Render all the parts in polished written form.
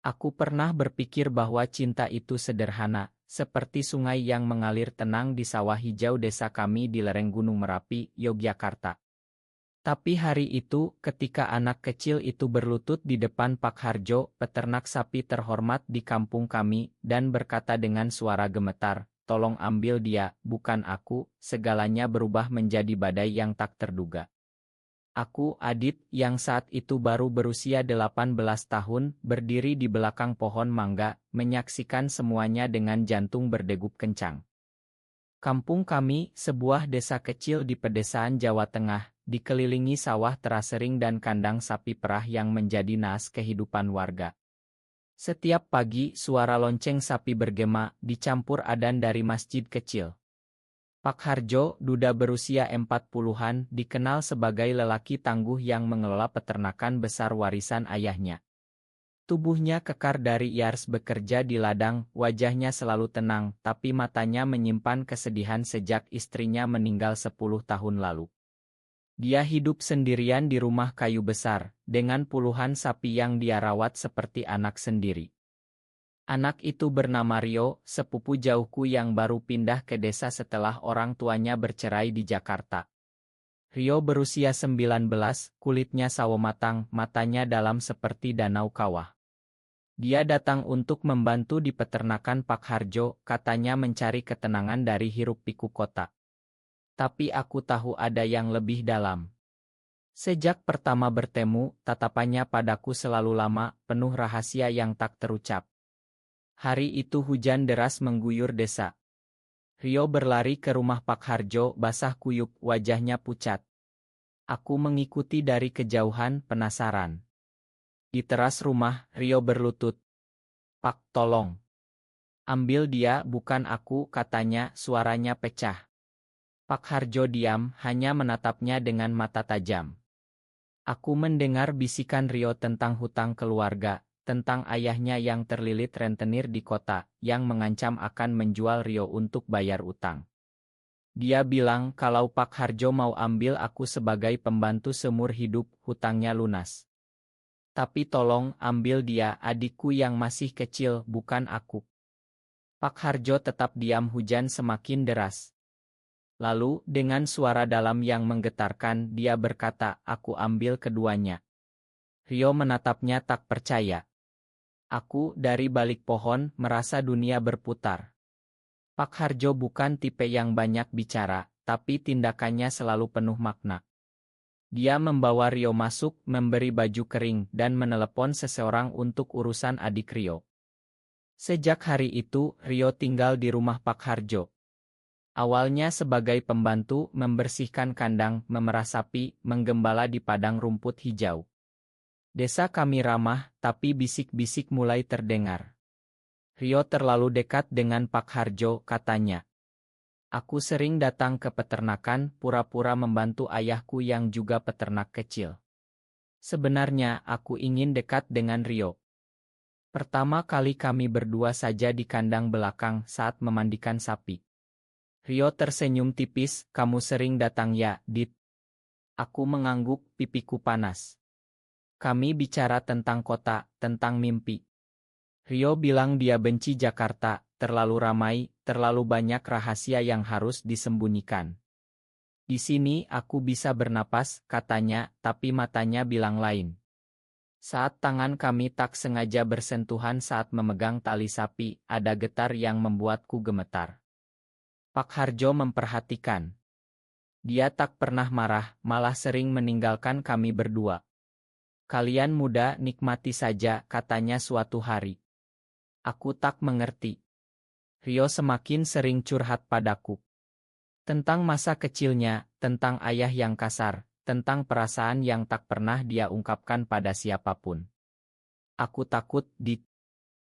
Aku pernah berpikir bahwa cinta itu sederhana, seperti sungai yang mengalir tenang di sawah hijau desa kami di lereng Gunung Merapi, Yogyakarta. Tapi hari itu, ketika anak kecil itu berlutut di depan Pak Harjo, peternak sapi terhormat di kampung kami, dan berkata dengan suara gemetar, "Tolong ambil dia, bukan aku," segalanya berubah menjadi badai yang tak terduga. Aku, Adit, yang saat itu baru berusia 18 tahun, berdiri di belakang pohon mangga, menyaksikan semuanya dengan jantung berdegup kencang. Kampung kami, sebuah desa kecil di pedesaan Jawa Tengah, dikelilingi sawah terasering dan kandang sapi perah yang menjadi naas kehidupan warga. Setiap pagi, suara lonceng sapi bergema, dicampur adzan dari masjid kecil. Pak Harjo, duda berusia 40-an, dikenal sebagai lelaki tangguh yang mengelola peternakan besar warisan ayahnya. Tubuhnya kekar dari years bekerja di ladang, wajahnya selalu tenang, tapi matanya menyimpan kesedihan sejak istrinya meninggal 10 tahun lalu. Dia hidup sendirian di rumah kayu besar, dengan puluhan sapi yang dia rawat seperti anak sendiri. Anak itu bernama Rio, sepupu jauhku yang baru pindah ke desa setelah orang tuanya bercerai di Jakarta. Rio berusia 19, kulitnya sawo matang, matanya dalam seperti danau kawah. Dia datang untuk membantu di peternakan Pak Harjo, katanya mencari ketenangan dari hiruk-pikuk kota. Tapi aku tahu ada yang lebih dalam. Sejak pertama bertemu, tatapannya padaku selalu lama, penuh rahasia yang tak terucap. Hari itu hujan deras mengguyur desa. Rio berlari ke rumah Pak Harjo, basah kuyup, wajahnya pucat. Aku mengikuti dari kejauhan, penasaran. Di teras rumah, Rio berlutut. "Pak, tolong. Ambil dia, bukan aku," katanya, suaranya pecah. Pak Harjo diam, hanya menatapnya dengan mata tajam. Aku mendengar bisikan Rio tentang hutang keluarga, tentang ayahnya yang terlilit rentenir di kota, yang mengancam akan menjual Rio untuk bayar utang. Dia bilang kalau Pak Harjo mau ambil aku sebagai pembantu seumur hidup, hutangnya lunas. Tapi tolong ambil dia, adikku yang masih kecil, bukan aku. Pak Harjo tetap diam, hujan semakin deras. Lalu, dengan suara dalam yang menggetarkan, dia berkata, "Aku ambil keduanya." Rio menatapnya tak percaya. Aku, dari balik pohon, merasa dunia berputar. Pak Harjo bukan tipe yang banyak bicara, tapi tindakannya selalu penuh makna. Dia membawa Rio masuk, memberi baju kering, dan menelepon seseorang untuk urusan adik Rio. Sejak hari itu, Rio tinggal di rumah Pak Harjo. Awalnya sebagai pembantu, membersihkan kandang, memerah sapi, menggembala di padang rumput hijau. Desa kami ramah, tapi bisik-bisik mulai terdengar. "Rio terlalu dekat dengan Pak Harjo," katanya. "Aku sering datang ke peternakan, pura-pura membantu ayahku yang juga peternak kecil. Sebenarnya, aku ingin dekat dengan Rio." Pertama kali kami berdua saja di kandang belakang saat memandikan sapi. Rio tersenyum tipis, "Kamu sering datang ya, Dit?" Aku mengangguk, pipiku panas. Kami bicara tentang kota, tentang mimpi. Rio bilang dia benci Jakarta, terlalu ramai, terlalu banyak rahasia yang harus disembunyikan. "Di sini aku bisa bernapas," katanya, tapi matanya bilang lain. Saat tangan kami tak sengaja bersentuhan saat memegang tali sapi, ada getar yang membuatku gemetar. Pak Harjo memperhatikan. Dia tak pernah marah, malah sering meninggalkan kami berdua. "Kalian muda, nikmati saja," katanya suatu hari. Aku tak mengerti. Rio semakin sering curhat padaku. Tentang masa kecilnya, tentang ayah yang kasar, tentang perasaan yang tak pernah dia ungkapkan pada siapapun. Aku takut, Dik.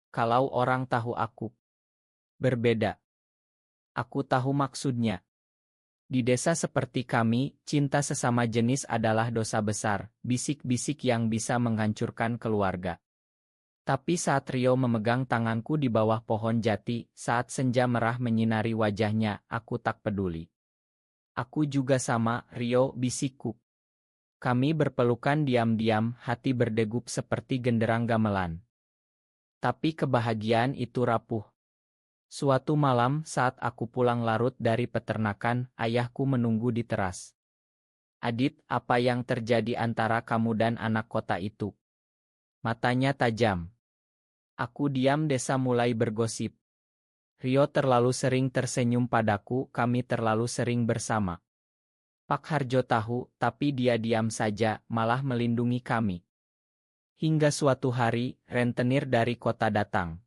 Kalau orang tahu aku berbeda. Aku tahu maksudnya. Di desa seperti kami, cinta sesama jenis adalah dosa besar, bisik-bisik yang bisa menghancurkan keluarga. Tapi saat Rio memegang tanganku di bawah pohon jati, saat senja merah menyinari wajahnya, aku tak peduli. "Aku juga sama, Rio," bisikku. Kami berpelukan diam-diam, hati berdegup seperti genderang gamelan. Tapi kebahagiaan itu rapuh. Suatu malam saat aku pulang larut dari peternakan, ayahku menunggu di teras. Adit, apa yang terjadi antara kamu dan anak kota itu? Matanya tajam. Aku diam. Desa mulai bergosip. Rio terlalu sering tersenyum padaku, kami terlalu sering bersama. Pak Harjo tahu, tapi dia diam saja, malah melindungi kami. Hingga suatu hari, rentenir dari kota datang.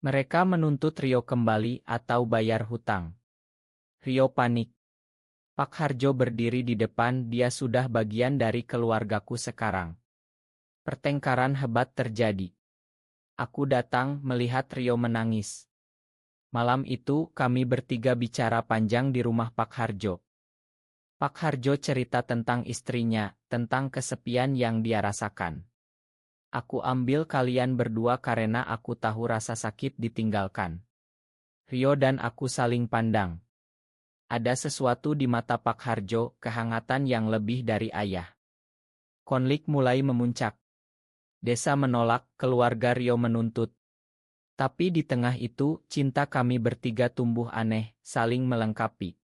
Mereka menuntut Rio kembali atau bayar hutang. Rio panik. Pak Harjo berdiri di depan, dia sudah bagian dari keluargaku sekarang. Pertengkaran hebat terjadi. Aku datang melihat Rio menangis. Malam itu kami bertiga bicara panjang di rumah Pak Harjo. Pak Harjo cerita tentang istrinya, tentang kesepian yang dia rasakan. Aku ambil kalian berdua karena aku tahu rasa sakit ditinggalkan. Rio dan aku saling pandang. Ada sesuatu di mata Pak Harjo, kehangatan yang lebih dari ayah. Konflik mulai memuncak. Desa menolak, keluarga Rio menuntut. Tapi di tengah itu, cinta kami bertiga tumbuh aneh, saling melengkapi.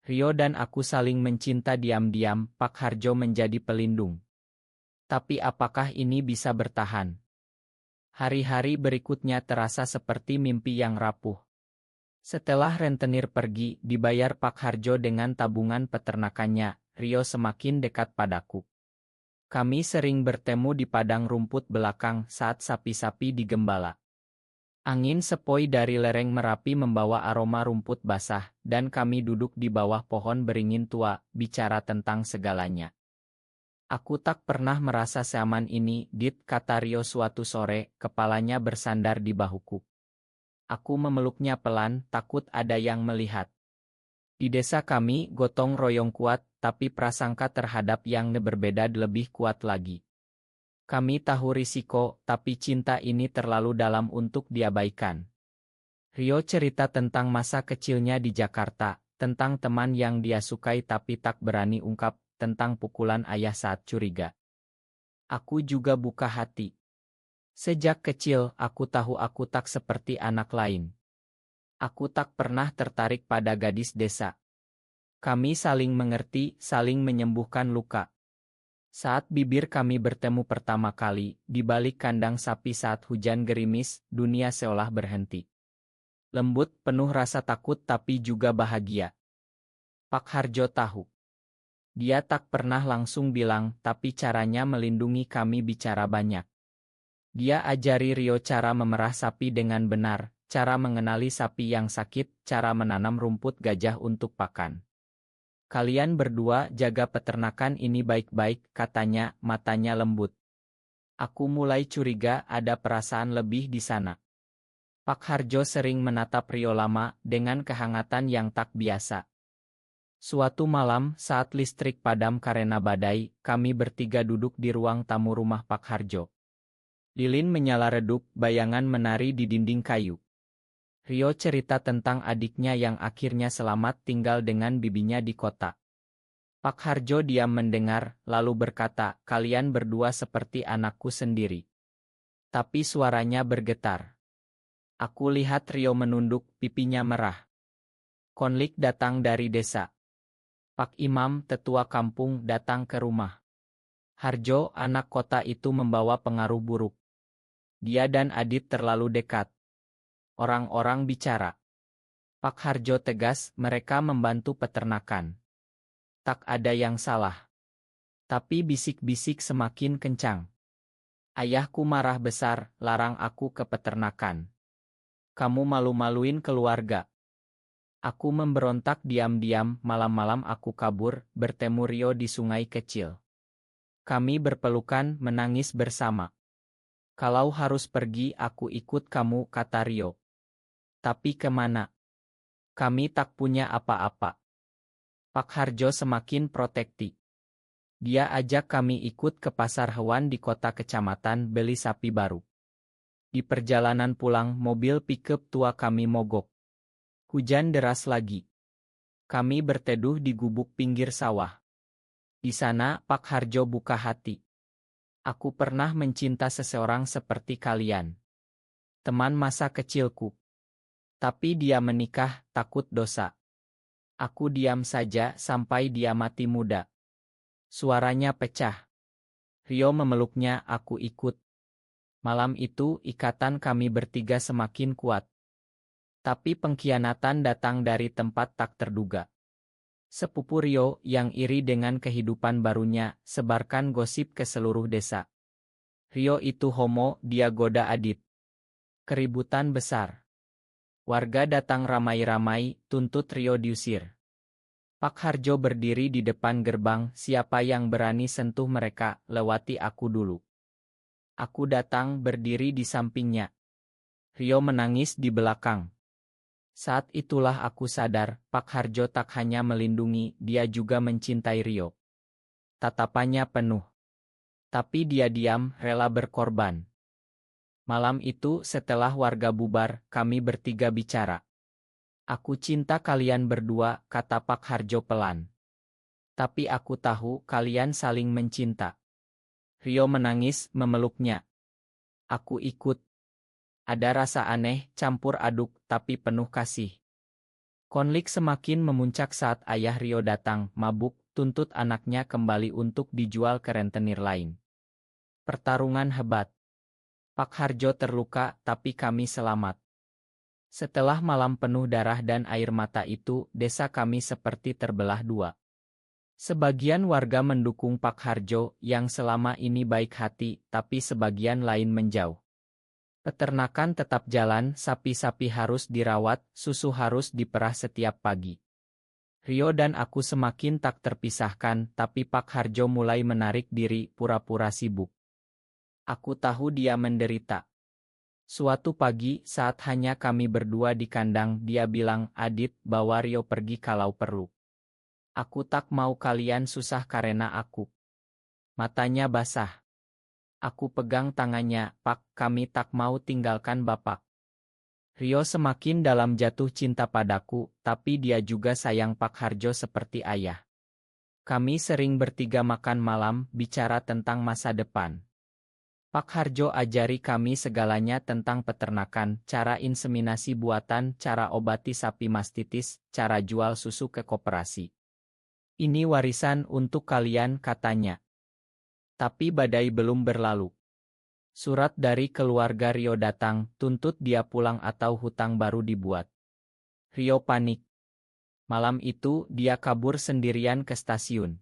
Rio dan aku saling mencinta diam-diam, Pak Harjo menjadi pelindung. Tapi apakah ini bisa bertahan? Hari-hari berikutnya terasa seperti mimpi yang rapuh. Setelah rentenir pergi, dibayar Pak Harjo dengan tabungan peternakannya, Rio semakin dekat padaku. Kami sering bertemu di padang rumput belakang saat sapi-sapi digembala. Angin sepoi dari lereng Merapi membawa aroma rumput basah, dan kami duduk di bawah pohon beringin tua, bicara tentang segalanya. Aku tak pernah merasa seaman ini, Dit, kata Rio suatu sore, kepalanya bersandar di bahuku. Aku memeluknya pelan, takut ada yang melihat. Di desa kami, gotong royong kuat, tapi prasangka terhadap yang berbeda lebih kuat lagi. Kami tahu risiko, tapi cinta ini terlalu dalam untuk diabaikan. Rio cerita tentang masa kecilnya di Jakarta, tentang teman yang dia sukai tapi tak berani ungkap, tentang pukulan ayah saat curiga. Aku juga buka hati. Sejak kecil, aku tahu aku tak seperti anak lain. Aku tak pernah tertarik pada gadis desa. Kami saling mengerti, saling menyembuhkan luka. Saat bibir kami bertemu pertama kali, di balik kandang sapi saat hujan gerimis, dunia seolah berhenti. Lembut, penuh rasa takut tapi juga bahagia. Pak Harjo tahu. Dia tak pernah langsung bilang, tapi caranya melindungi kami bicara banyak. Dia ajari Rio cara memerah sapi dengan benar, cara mengenali sapi yang sakit, cara menanam rumput gajah untuk pakan. Kalian berdua jaga peternakan ini baik-baik, katanya, matanya lembut. Aku mulai curiga ada perasaan lebih di sana. Pak Harjo sering menatap Rio lama, dengan kehangatan yang tak biasa. Suatu malam, saat listrik padam karena badai, kami bertiga duduk di ruang tamu rumah Pak Harjo. Lilin menyala redup, bayangan menari di dinding kayu. Rio cerita tentang adiknya yang akhirnya selamat tinggal dengan bibinya di kota. Pak Harjo diam mendengar, lalu berkata, kalian berdua seperti anakku sendiri. Tapi suaranya bergetar. Aku lihat Rio menunduk, pipinya merah. Konflik datang dari desa. Pak Imam, tetua kampung, datang ke rumah. Harjo, anak kota itu membawa pengaruh buruk. Dia dan Adit terlalu dekat. Orang-orang bicara. Pak Harjo tegas, mereka membantu peternakan. Tak ada yang salah. Tapi bisik-bisik semakin kencang. Ayahku marah besar, larang aku ke peternakan. Kamu malu-maluin keluarga. Aku memberontak diam-diam, malam-malam aku kabur, bertemu Rio di sungai kecil. Kami berpelukan, menangis bersama. Kalau harus pergi, aku ikut kamu, kata Rio. Tapi kemana? Kami tak punya apa-apa. Pak Harjo semakin protektif. Dia ajak kami ikut ke pasar hewan di kota kecamatan beli sapi baru. Di perjalanan pulang, mobil pickup tua kami mogok. Hujan deras lagi. Kami berteduh di gubuk pinggir sawah. Di sana, Pak Harjo buka hati. Aku pernah mencinta seseorang seperti kalian. teman masa kecilku. Tapi dia menikah, takut dosa. Aku diam saja sampai dia mati muda. Suaranya pecah. Rio memeluknya, aku ikut. Malam itu, ikatan kami bertiga semakin kuat. Tapi pengkhianatan datang dari tempat tak terduga. Sepupu Rio yang iri dengan kehidupan barunya, sebarkan gosip ke seluruh desa. Rio itu homo, dia goda Adit. Keributan besar. Warga datang ramai-ramai, tuntut Rio diusir. Pak Harjo berdiri di depan gerbang, siapa yang berani sentuh mereka, lewati aku dulu. Aku datang berdiri di sampingnya. Rio menangis di belakang. Saat itulah aku sadar, Pak Harjo tak hanya melindungi, dia juga mencintai Rio. Tatapannya penuh. Tapi dia diam, rela berkorban. Malam itu, setelah warga bubar, kami bertiga bicara. Aku cinta kalian berdua, kata Pak Harjo pelan. Tapi aku tahu kalian saling mencinta. Rio menangis, memeluknya. Aku ikut. Ada rasa aneh, campur aduk, tapi penuh kasih. Konflik semakin memuncak saat ayah Rio datang, mabuk, tuntut anaknya kembali untuk dijual ke rentenir lain. Pertarungan hebat. Pak Harjo terluka, tapi kami selamat. Setelah malam penuh darah dan air mata itu, desa kami seperti terbelah dua. Sebagian warga mendukung Pak Harjo, yang selama ini baik hati, tapi sebagian lain menjauh. Peternakan tetap jalan, sapi-sapi harus dirawat, susu harus diperah setiap pagi. Rio dan aku semakin tak terpisahkan, tapi Pak Harjo mulai menarik diri, pura-pura sibuk. Aku tahu dia menderita. Suatu pagi, saat hanya kami berdua di kandang, dia bilang, Adit, bawa Rio pergi kalau perlu. Aku tak mau kalian susah karena aku. Matanya basah. Aku pegang tangannya, Pak, kami tak mau tinggalkan Bapak. Rio semakin dalam jatuh cinta padaku, tapi dia juga sayang Pak Harjo seperti ayah. Kami sering bertiga makan malam, bicara tentang masa depan. Pak Harjo ajari kami segalanya tentang peternakan, cara inseminasi buatan, cara obati sapi mastitis, cara jual susu ke koperasi. Ini warisan untuk kalian, katanya. Tapi badai belum berlalu. Surat dari keluarga Rio datang, tuntut dia pulang atau hutang baru dibuat. Rio panik. Malam itu, dia kabur sendirian ke stasiun.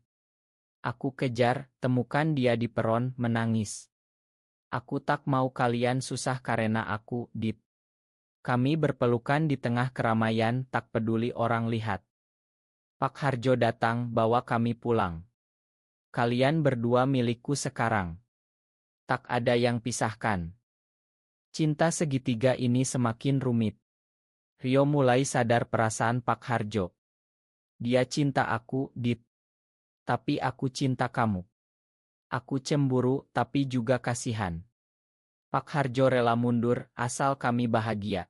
Aku kejar, temukan dia di peron, menangis. Aku tak mau kalian susah karena aku, Dit. Kami berpelukan di tengah keramaian, tak peduli orang lihat. Pak Harjo datang, bawa kami pulang. Kalian berdua milikku sekarang. Tak ada yang pisahkan. Cinta segitiga ini semakin rumit. Rio mulai sadar perasaan Pak Harjo. Dia cinta aku, Dit. Tapi aku cinta kamu. Aku cemburu, tapi juga kasihan. Pak Harjo rela mundur, asal kami bahagia.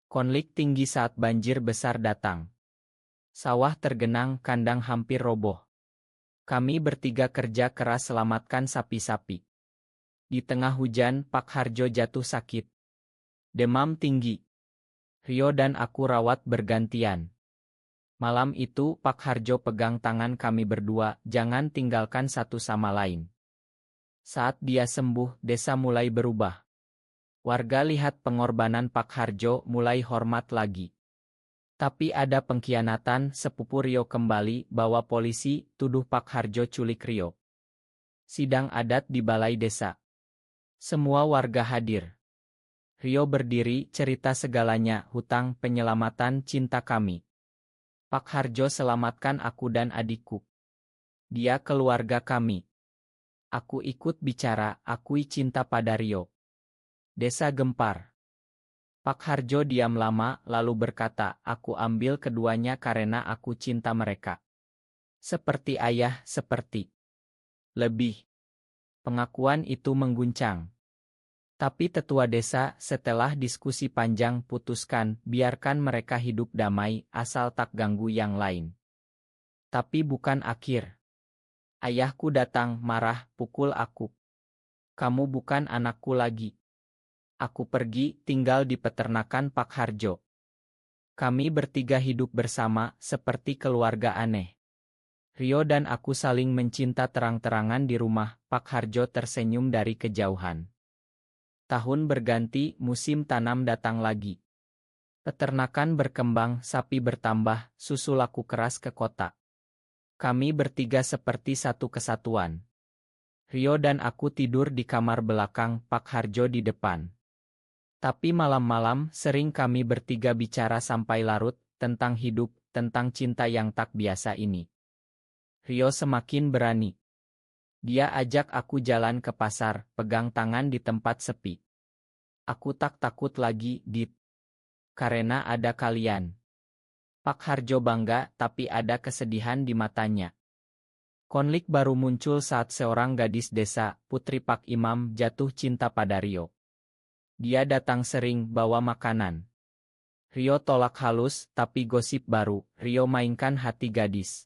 Konflik tinggi saat banjir besar datang. Sawah tergenang, kandang hampir roboh. Kami bertiga kerja keras selamatkan sapi-sapi. Di tengah hujan, Pak Harjo jatuh sakit. Demam tinggi. Rio dan aku rawat bergantian. Malam itu, Pak Harjo pegang tangan kami berdua, jangan tinggalkan satu sama lain. Saat dia sembuh, desa mulai berubah. Warga lihat pengorbanan Pak Harjo, mulai hormat lagi. Tapi ada pengkhianatan, sepupu Rio kembali, bawa polisi, tuduh Pak Harjo culik Rio. Sidang adat di balai desa. Semua warga hadir. Rio berdiri, cerita segalanya, hutang, penyelamatan, cinta kami. Pak Harjo selamatkan aku dan adikku. Dia keluarga kami. Aku ikut bicara, akui cinta pada Rio. Desa gempar. Pak Harjo diam lama, lalu berkata, aku ambil keduanya karena aku cinta mereka. Seperti ayah, seperti. Lebih. Pengakuan itu mengguncang. Tapi tetua desa, setelah diskusi panjang, putuskan, biarkan mereka hidup damai, asal tak ganggu yang lain. Tapi bukan akhir. Ayahku datang, marah, pukul aku. Kamu bukan anakku lagi. Aku pergi tinggal di peternakan Pak Harjo. Kami bertiga hidup bersama seperti keluarga aneh. Rio dan aku saling mencinta terang-terangan di rumah. Pak Harjo tersenyum dari kejauhan. Tahun berganti, musim tanam datang lagi. Peternakan berkembang, sapi bertambah, susu laku keras ke kota. Kami bertiga seperti satu kesatuan. Rio dan aku tidur di kamar belakang, Pak Harjo di depan. Tapi malam-malam sering kami bertiga bicara sampai larut, tentang hidup, tentang cinta yang tak biasa ini. Rio semakin berani. Dia ajak aku jalan ke pasar, pegang tangan di tempat sepi. Aku tak takut lagi, Dit. Karena ada kalian. Pak Harjo bangga, tapi ada kesedihan di matanya. Konflik baru muncul saat seorang gadis desa, putri Pak Imam, jatuh cinta pada Rio. Dia datang sering bawa makanan. Rio tolak halus, tapi gosip baru, Rio mainkan hati gadis.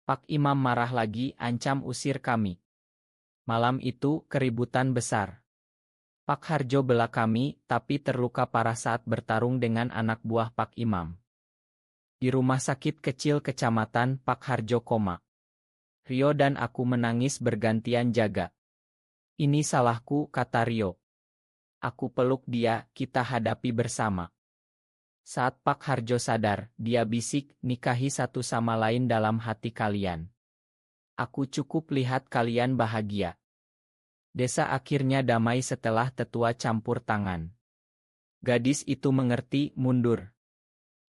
Pak Imam marah lagi, ancam usir kami. Malam itu, keributan besar. Pak Harjo bela kami, tapi terluka parah saat bertarung dengan anak buah Pak Imam. Di rumah sakit kecil kecamatan, Pak Harjo koma. Rio dan aku menangis bergantian jaga. Ini salahku, kata Rio. Aku peluk dia, kita hadapi bersama. Saat Pak Harjo sadar, dia bisik, nikahi satu sama lain dalam hati kalian. Aku cukup lihat kalian bahagia. Desa akhirnya damai setelah tetua campur tangan. Gadis itu mengerti, mundur.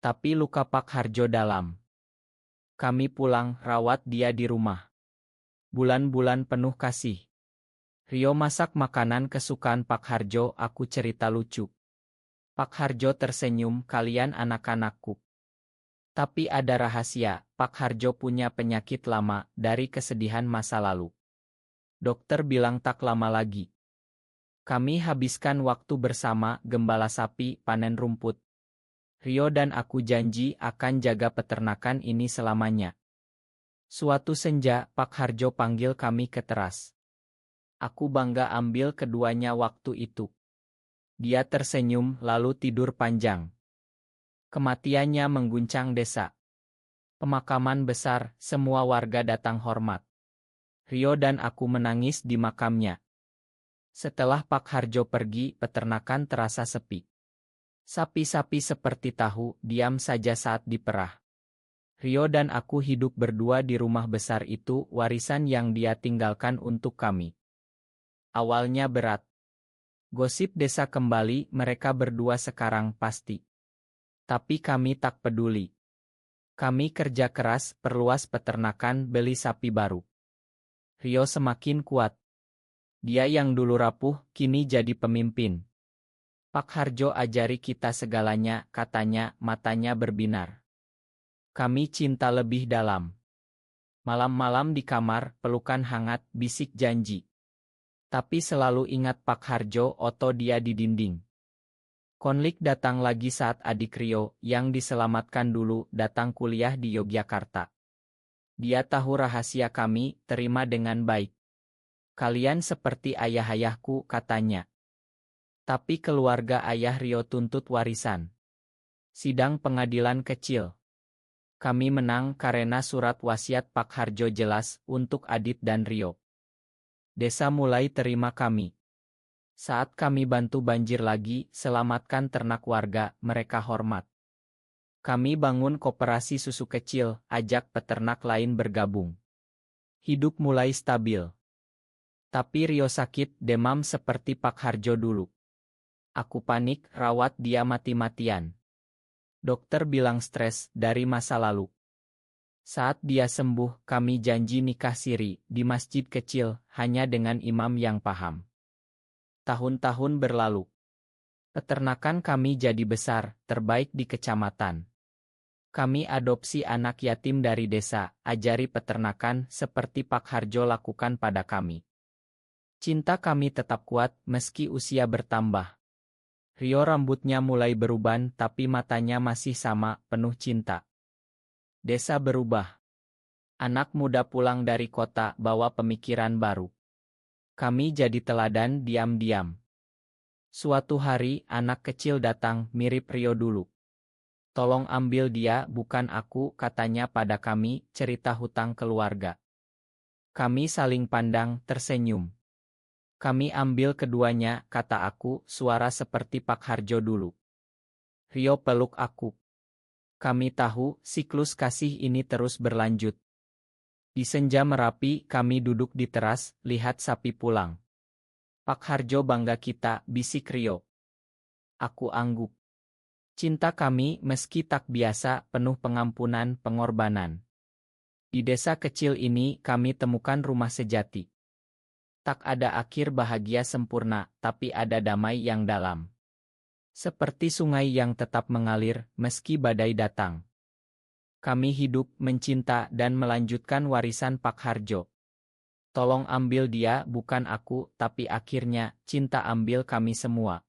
Tapi luka Pak Harjo dalam. Kami pulang, rawat dia di rumah. Bulan-bulan penuh kasih. Rio masak makanan kesukaan Pak Harjo, aku cerita lucu. Pak Harjo tersenyum, kalian anak-anakku. Tapi ada rahasia, Pak Harjo punya penyakit lama, dari kesedihan masa lalu. Dokter bilang tak lama lagi. Kami habiskan waktu bersama, gembala sapi, panen rumput. Rio dan aku janji akan jaga peternakan ini selamanya. Suatu senja, Pak Harjo panggil kami ke teras. Aku bangga ambil keduanya waktu itu. Dia tersenyum, lalu tidur panjang. Kematiannya mengguncang desa. Pemakaman besar, semua warga datang hormat. Rio dan aku menangis di makamnya. Setelah Pak Harjo pergi, peternakan terasa sepi. Sapi-sapi seperti tahu, diam saja saat diperah. Rio dan aku hidup berdua di rumah besar itu, warisan yang dia tinggalkan untuk kami. Awalnya berat. Gosip desa kembali, mereka berdua sekarang pasti. Tapi kami tak peduli. Kami kerja keras, perluas peternakan, beli sapi baru. Rio semakin kuat. Dia yang dulu rapuh, kini jadi pemimpin. Pak Harjo ajari kita segalanya, katanya, matanya berbinar. Kami cinta lebih dalam. Malam-malam di kamar, pelukan hangat, bisik janji. Tapi selalu ingat Pak Harjo, oto dia di dinding. Konflik datang lagi saat adik Rio, yang diselamatkan dulu, datang kuliah di Yogyakarta. Dia tahu rahasia kami, terima dengan baik. Kalian seperti ayah-ayahku, katanya. Tapi keluarga ayah Rio tuntut warisan. Sidang pengadilan kecil. Kami menang karena surat wasiat Pak Harjo jelas, untuk Adit dan Rio. Desa mulai terima kami. Saat kami bantu banjir lagi, selamatkan ternak warga, mereka hormat. Kami bangun koperasi susu kecil, ajak peternak lain bergabung. Hidup mulai stabil. Tapi Rio sakit, demam seperti Pak Harjo dulu. Aku panik, rawat dia mati-matian. Dokter bilang stres, dari masa lalu. Saat dia sembuh, kami janji nikah siri, di masjid kecil, hanya dengan imam yang paham. Tahun-tahun berlalu. Peternakan kami jadi besar, terbaik di kecamatan. Kami adopsi anak yatim dari desa, ajari peternakan seperti Pak Harjo lakukan pada kami. Cinta kami tetap kuat, meski usia bertambah. Rio rambutnya mulai beruban, tapi matanya masih sama, penuh cinta. Desa berubah. Anak muda pulang dari kota, bawa pemikiran baru. Kami jadi teladan diam-diam. Suatu hari, anak kecil datang, mirip Rio dulu. Tolong ambil dia, bukan aku, katanya pada kami, cerita hutang keluarga. Kami saling pandang, tersenyum. Kami ambil keduanya, kata aku, suara seperti Pak Harjo dulu. Rio peluk aku. Kami tahu, siklus kasih ini terus berlanjut. Di senja Merapi, kami duduk di teras, lihat sapi pulang. Pak Harjo bangga kita, bisik Rio. Aku angguk. Cinta kami, meski tak biasa, penuh pengampunan, pengorbanan. Di desa kecil ini, kami temukan rumah sejati. Tak ada akhir bahagia sempurna, tapi ada damai yang dalam. Seperti sungai yang tetap mengalir, meski badai datang. Kami hidup, mencinta, dan melanjutkan warisan Pak Harjo. Tolong ambil dia, bukan aku, tapi akhirnya, cinta ambil kami semua.